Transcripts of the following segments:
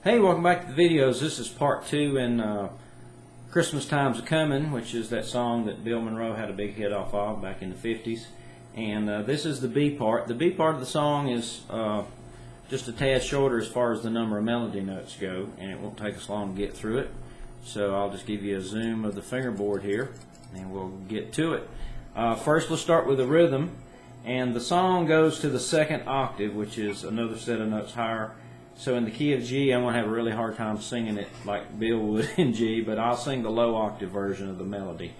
Hey, welcome back to the videos. This is part 2 in Christmas Time's A-Comin, which is that song that Bill Monroe had a big hit off of back in the 50s. And this is the B part. The B part of the song is just a tad shorter as far as the number of melody notes go, and it won't take us long to get through it. So I'll just give you a zoom of the fingerboard here, and we'll get to it. First, let's start with the rhythm. And the song goes to the second octave, which is another set of notes higher. So in the key of G, I'm going to have a really hard time singing it like Bill would in G, but I'll sing the low octave version of the melody.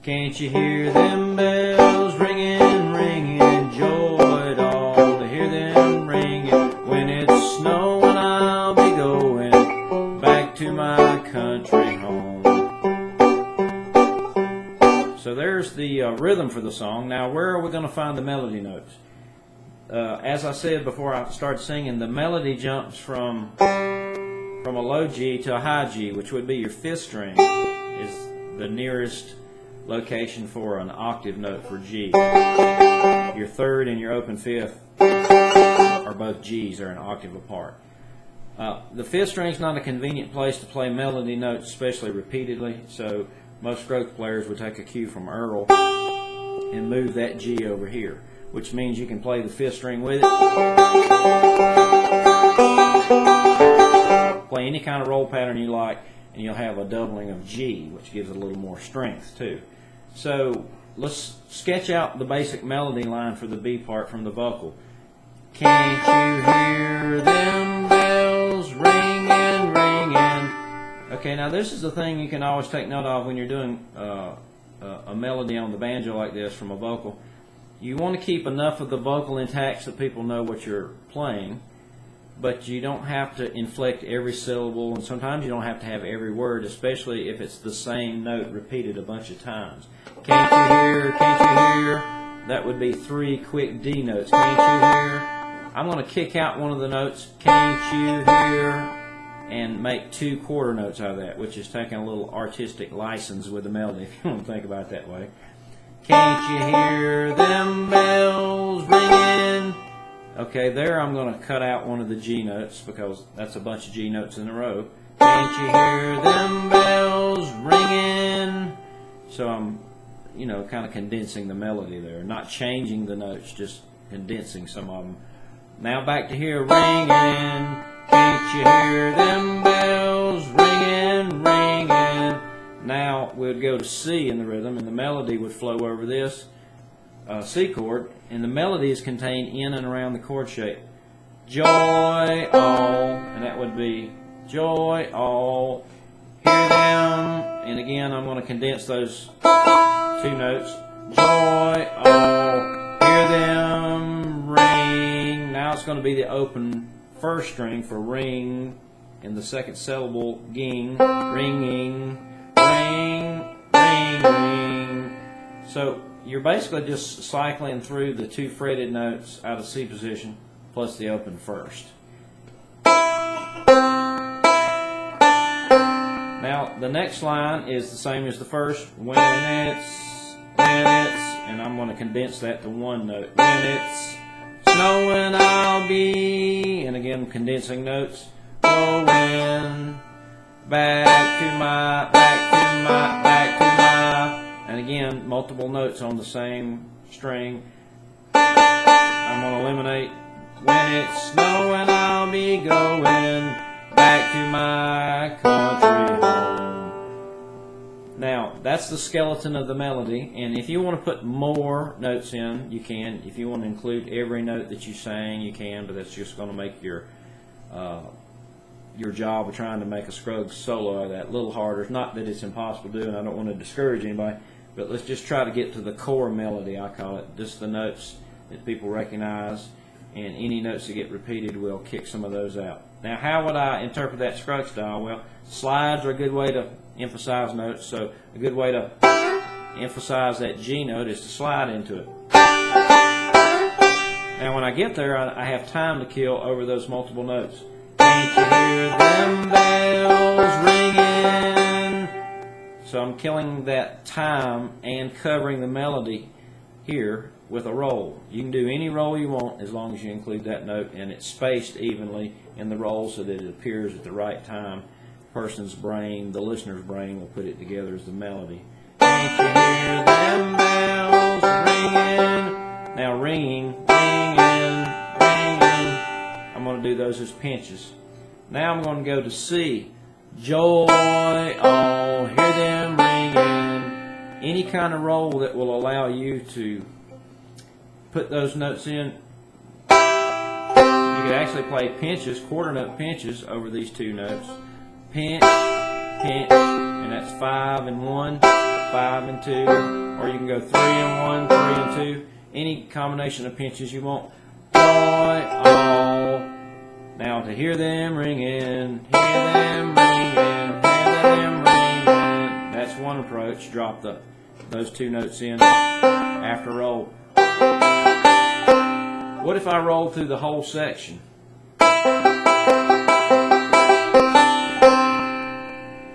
Can't you hear them bells ringing, ringing, joy all to hear them ringing. When it's snowing, I'll be going back to my country home. So there's the rhythm for the song. Now, where are we going to find the melody notes? As I said before I started singing, the melody jumps from a low G to a high G, which would be your fifth string, is the nearest location for an octave note for G. Your third and your open fifth are both G's, are an octave apart. The fifth string is not a convenient place to play melody notes, especially repeatedly, so most stroke players would take a cue from Earl and move that G over here, which means you can play the fifth string with it. Play any kind of roll pattern you like, and you'll have a doubling of G, which gives it a little more strength too. So let's sketch out the basic melody line for the B part from the vocal. Can't you hear them bells ringing, ringing? Okay, now this is the thing you can always take note of when you're doing a melody on the banjo like this from a vocal. You want to keep enough of the vocal intact so people know what you're playing, but you don't have to inflect every syllable, and sometimes you don't have to have every word, especially if it's the same note repeated a bunch of times. Can't you hear, can't you hear? That would be 3 quick D notes. Can't you hear? I'm going to kick out one of the notes, can't you hear, and make 2 quarter notes out of that, which is taking a little artistic license with the melody, if you want to think about it that way. Can't you hear them bells ringing? Okay, there I'm going to cut out one of the G notes because that's a bunch of G notes in a row. Can't you hear them bells ringing? So I'm, kind of condensing the melody there. Not changing the notes, just condensing some of them. Now back to here, ringing. Can't you hear them bells ringing, ringing? Now we'd go to C in the rhythm, and the melody would flow over this C chord, and the melody is contained in and around the chord shape. Joy all, and that would be joy all, hear them, and again I'm going to condense those 2 notes. Joy all, hear them ring. Now it's going to be the open first string for ring, and the second syllable ging, ringing. Ring, ring, ring. So you're basically just cycling through the 2 fretted notes out of C position plus the open first. Now the next line is the same as the first. When it's, and I'm going to condense that to 1 note. When it's snowing, I'll be, and again condensing notes. Going back to my, and again, multiple notes on the same string. I'm going to eliminate. When it's snowing, I'll be going back to my country home. Now, that's the skeleton of the melody, and if you want to put more notes in, you can. If you want to include every note that you sang, you can, but that's just going to make your job of trying to make a Scruggs solo out of that a little harder. It's not that it's impossible to do, and I don't want to discourage anybody, but let's just try to get to the core melody, I call it, just the notes that people recognize, and any notes that get repeated will kick some of those out. Now, how would I interpret that Scruggs style? Well, slides are a good way to emphasize notes, so a good way to emphasize that G note is to slide into it. Now, when I get there, I have time to kill over those multiple notes. Can't you hear them bells ringing? So I'm killing that time and covering the melody here with a roll. You can do any roll you want as long as you include that note, and it's spaced evenly in the roll so that it appears at the right time. The person's brain, the listener's brain, will put it together as the melody. Can't you hear them bells ringing? Now ringing, ringing, ringing. I'm going to do those as pinches. Now I'm going to go to C. Joy, oh, hear them ringing. Any kind of roll that will allow you to put those notes in. You could actually play pinches, quarter note pinches over these two notes. Pinch, pinch, and that's 5 and 1, 5 and 2, or you can go 3 and 1, 3 and 2. Any combination of pinches you want. Joy, oh. Now to hear them ringing, hear them ringing, hear them ringing. That's one approach. Drop those two notes in after roll. What if I roll through the whole section?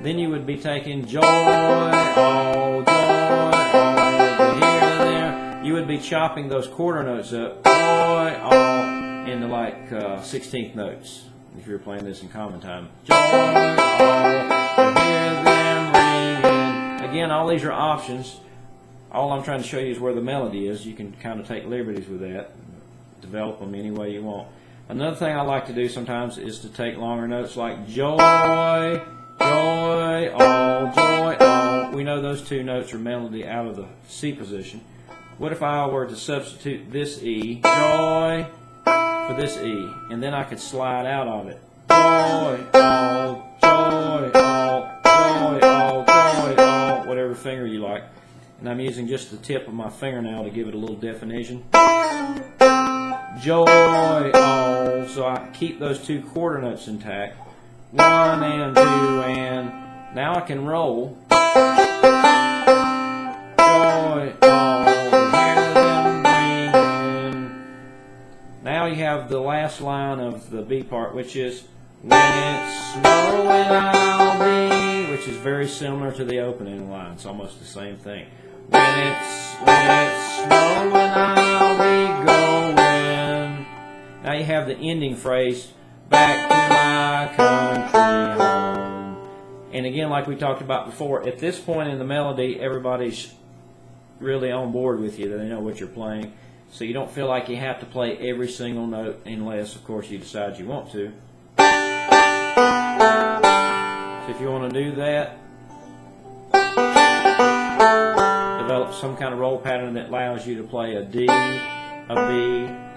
Then you would be taking joy, oh, to hear them. You would be chopping those quarter notes up, joy, oh, into like 16th notes, if you're playing this in common time. Joy, oh, to hear them ringing. Again, all these are options. All I'm trying to show you is where the melody is. You can kind of take liberties with that, develop them any way you want. Another thing I like to do sometimes is to take longer notes like joy, joy, oh, joy, oh. We know those two notes are melody out of the C position. What if I were to substitute this E, joy, for this E, and then I could slide out of it. Joy, oh, joy, oh, joy, oh, joy, oh, whatever finger you like. And I'm using just the tip of my fingernail to give it a little definition. Joy, oh, so I keep those two quarter notes intact. 1 and 2 and, now I can roll. Joy, oh, hear them ringing. Now you have the last line of the B part, which is when it's snowing I'll be, which is very similar to the opening line. It's almost the same thing. When it's snowing I'll be going. Now you have the ending phrase, back to my country home. And again, like we talked about before, at this point in the melody, everybody's really on board with you. They know what you're playing. So you don't feel like you have to play every single note unless, of course, you decide you want to. So if you want to do that, develop some kind of roll pattern that allows you to play a D, a B,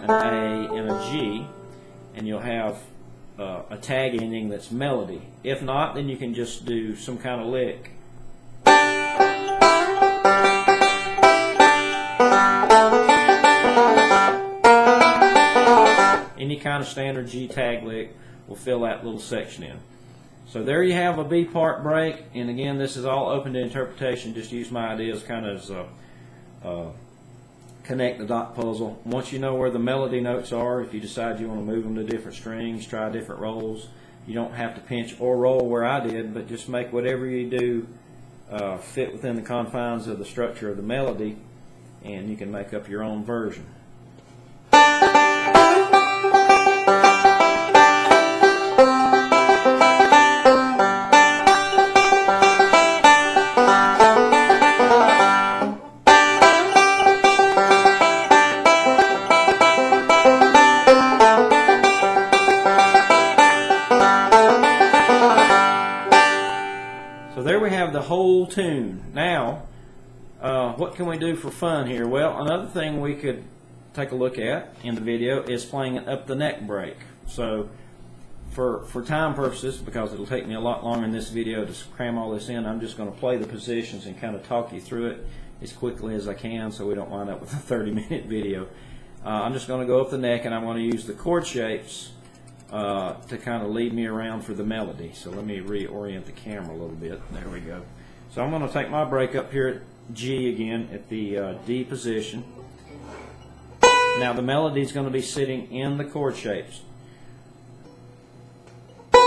an A, and a G, and you'll have a tag ending that's melody. If not, then you can just do some kind of lick. Any kind of standard G tag lick will fill that little section in. So there you have a B part break, and again, this is all open to interpretation. Just use my ideas kind of as connect the dot puzzle. Once you know where the melody notes are, if you decide you want to move them to different strings, try different rolls. You don't have to pinch or roll where I did, but just make whatever you do fit within the confines of the structure of the melody, and you can make up your own version. So there we have the whole tune. Now, what can we do for fun here? Well, another thing we could take a look at in the video is playing an up the neck break. So for time purposes, because it'll take me a lot longer in this video to cram all this in, I'm just going to play the positions and kind of talk you through it as quickly as I can so we don't wind up with a 30-minute video. I'm just going to go up the neck, and I'm going to use the chord shapes to kind of lead me around for the melody. So let me reorient the camera a little bit. There we go. So I'm going to take my break up here at G again at the D position. Now the melody is going to be sitting in the chord shapes. So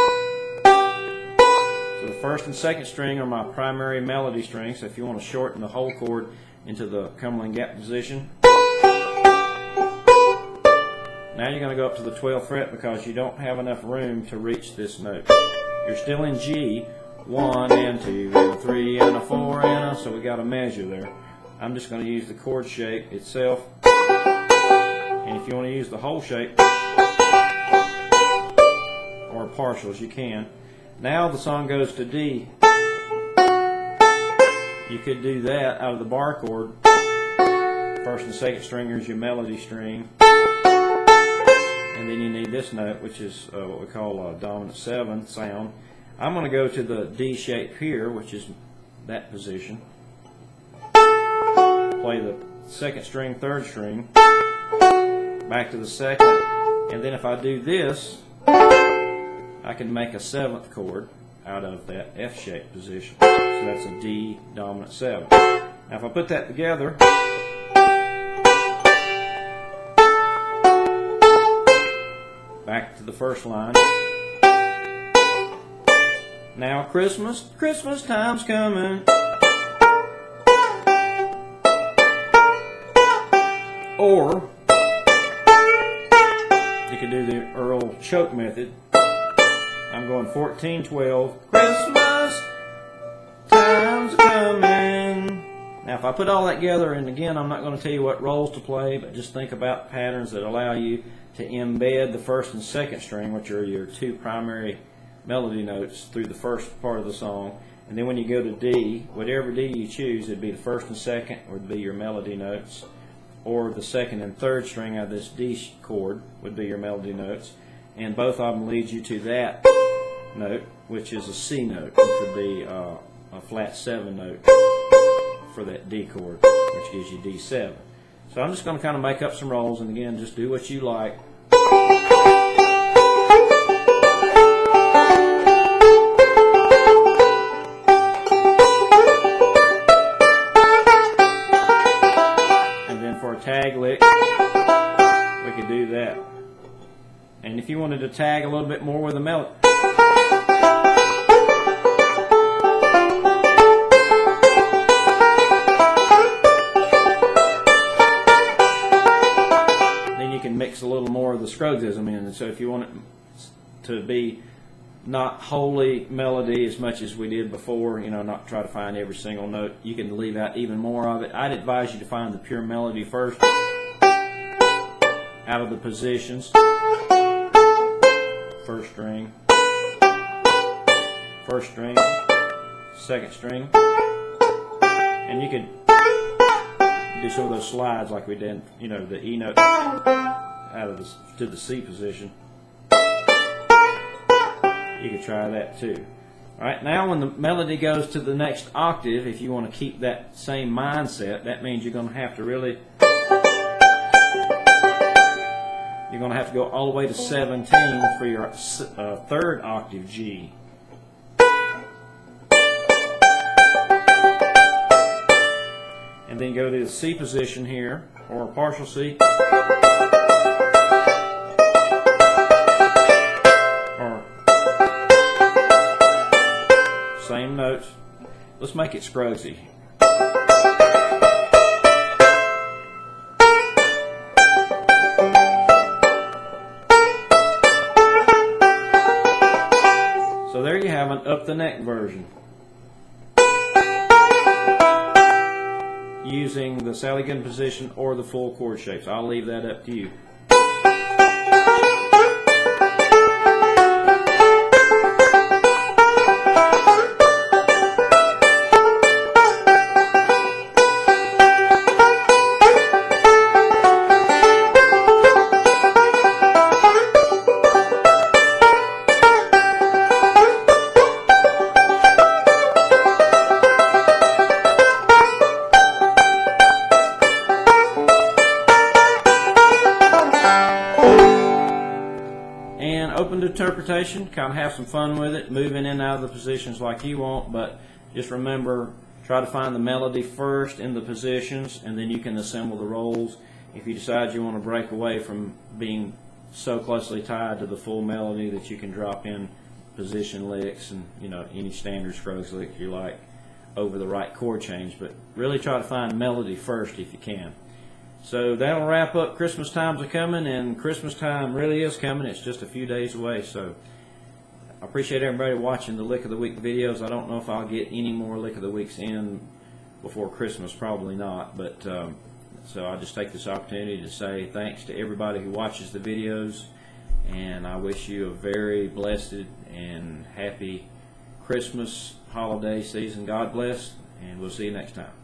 the first and second string are my primary melody strings. So if you want to shorten the whole chord into the Cumberland gap position, Now you're going to go up to the 12th fret because you don't have enough room to reach this note. You're still in G, 1 and 2 and a 3 and a 4 and a, so we got a measure there. I'm just going to use the chord shape itself, and if you want to use the whole shape or partials, you can. Now the song goes to D. You could do that out of the bar chord. First and second string is your melody string, and then you need this note, which is what we call a dominant 7 sound. I'm going to go to the D shape here, which is that position. Play the second string, third string, back to the second, and then if I do this, I can make a 7th chord out of that F shape position. So that's a D dominant 7. Now if I put that together, back to the first line. Now Christmas time's coming. Or you could do the Earl choke method. I'm going 14-12. Christmas time's coming. Now if I put all that together, and again I'm not going to tell you what roles to play, but just think about patterns that allow you to embed the first and second string, which are your two primary melody notes, through the first part of the song. And then when you go to D, whatever D you choose, it'd be the first and second would be your melody notes, or the second and third string of this D chord would be your melody notes, and both of them lead you to that note, which is a C note, which would be a flat 7 note for that D chord, which gives you D7. So I'm just going to kind of make up some rolls, and again, just do what you like. Tag lick, we could do that. And if you wanted to tag a little bit more with a melody, then you can mix a little more of the Scruggsism in. And so if you want it to be not wholly melody as much as we did before, you know, not try to find every single note, you can leave out even more of it. I'd advise you to find the pure melody first out of the positions. First string, second string, and you could do some of those slides like we did, you know, the E note out of to the C position. You could try that too. Alright, now when the melody goes to the next octave, if you want to keep that same mindset, that means you're going to have to really, you're going to have to go all the way to 17 for your third octave G. And then go to the C position here, or a partial C. Same notes. Let's make it Scruggsy. So there you have an up the neck version, using the Sally Gunn position or the full chord shapes. I'll leave that up to you. Open to interpretation, kind of have some fun with it, moving in and out of the positions like you want, but just remember, try to find the melody first in the positions, and then you can assemble the rolls. If you decide you want to break away from being so closely tied to the full melody that you can drop in position licks and, you know, any standard Scruggs lick you like over the right chord change, but really try to find melody first if you can. So that'll wrap up Christmas Time's a coming, and Christmas time really is coming. It's just a few days away. So I appreciate everybody watching the Lick of the Week videos. I don't know if I'll get any more Lick of the Weeks in before Christmas, probably not. But so I'll just take this opportunity to say thanks to everybody who watches the videos, and I wish you a very blessed and happy Christmas holiday season. God bless, and we'll see you next time.